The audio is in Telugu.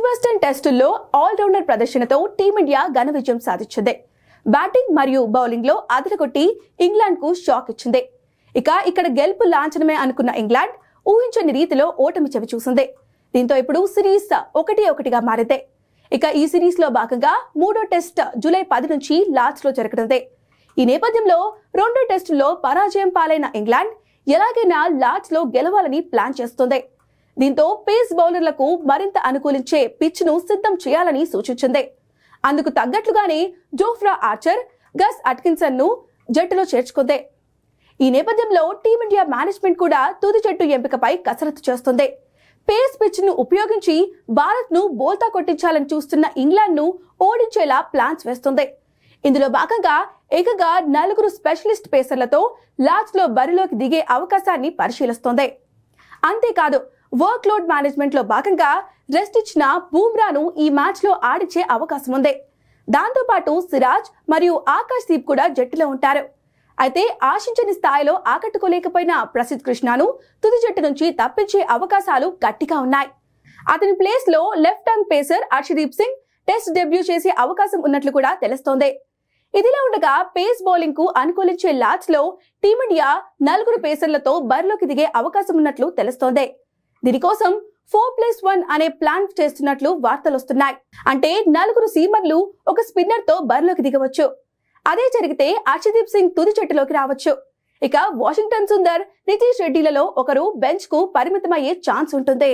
ఎడ్జ్బాస్టన్ టెస్టుల్లో ఆల్రౌండర్ ప్రదర్శనతో టీమిండియా ఘన విజయం సాధించింది. బ్యాటింగ్ మరియు బౌలింగ్ లో అదరగొట్టి ఇంగ్లాండ్ కు షాక్ ఇచ్చింది. ఇక్కడ గెలుపు లాంఛనమే అనుకున్న ఇంగ్లాండ్ ఊహించని రీతిలో ఓటమి చవిచూసింది. దీంతో ఇప్పుడు సిరీస్ 1-1గా మారింది. ఈ సిరీస్ లో భాగంగా మూడో టెస్ట్ జూలై 10 నుంచి లార్డ్స్ లో జరగనుంది. ఈ నేపథ్యంలో రెండో టెస్టులో పరాజయం పాలైన ఇంగ్లాండ్ ఎలాగైనా లార్డ్స్ లో గెలవాలని ప్లాన్ చేస్తుంది. దీంతో పేస్ బౌలర్లకు మరింత అనుకూలించే పిచ్ ను సిద్ధం చేయాలని సూచించింది. అందుకు తగ్గట్లుగానే జోఫ్రా ఆర్చర్, గస్ అట్కిన్సన్ ను జట్టులో చేర్చుకుంది. ఈ నేపథ్యంలో టీమిండియా మేనేజ్మెంట్ కూడా తుది జట్టు ఎంపికపై కసరత్తు చేస్తుంది. పేస్ పిచ్ ను ఉపయోగించి భారత్ ను బోల్తా కొట్టించాలని చూస్తున్న ఇంగ్లాండ్ ను ఓడించేలా ప్లాన్స్ వేస్తుంది. ఇందులో భాగంగా ఏకంగా 4 స్పెషలిస్ట్ పేసర్లతో లార్డ్స్ లో బరిలోకి దిగే అవకాశాన్ని పరిశీలిస్తోంది. అంతేకాదు వర్క్ లోడ్ మేనేజ్మెంట్ లో భాగంగా రెస్ట్ ఇచ్చిన బూమ్రాను ఈ మ్యాచ్ లో ఆడించే అవకాశం ఉంది. దాంతో పాటు సిరాజ్ మరియు ఆకాష్ దీప్ కూడా జట్టులో ఉంటారు. అయితే ఆశించని స్థాయిలో ఆకట్టుకోలేకపోయిన ప్రసిద్ధ్ కృష్ణను తుది జట్టు నుంచి తప్పించే అవకాశాలు గట్టిగా ఉన్నాయి. అతని ప్లేస్ లో left arm pacer Harshdeep Singh test debut చేసే అవకాశం ఉన్నట్లు కూడా తెలుస్తోంది. ఇదిలా ఉండగా పేస్ బౌలింగ్ కు అనుకూలించే లార్డ్స్ లో టీమిండియా 4 పేసర్లతో బరిలోకి దిగే అవకాశం ఉన్నట్లు తెలుస్తోంది. దీనికోసం 4+1 అనే ప్లాన్ చేస్తున్నట్లు వార్తలు వస్తున్నాయి. అంటే 4 సీమర్లు ఒక స్పిన్నర్ తో బరిలోకి దిగవచ్చు. అదే జరిగితే హర్షదీప్ సింగ్ తుది జట్టులోకి రావచ్చు. వాషింగ్టన్ సుందర్, నితీష్ రెడ్డిలలో ఒకరు బెంచ్ కు పరిమితమయ్యే ఛాన్స్ ఉంటుంది.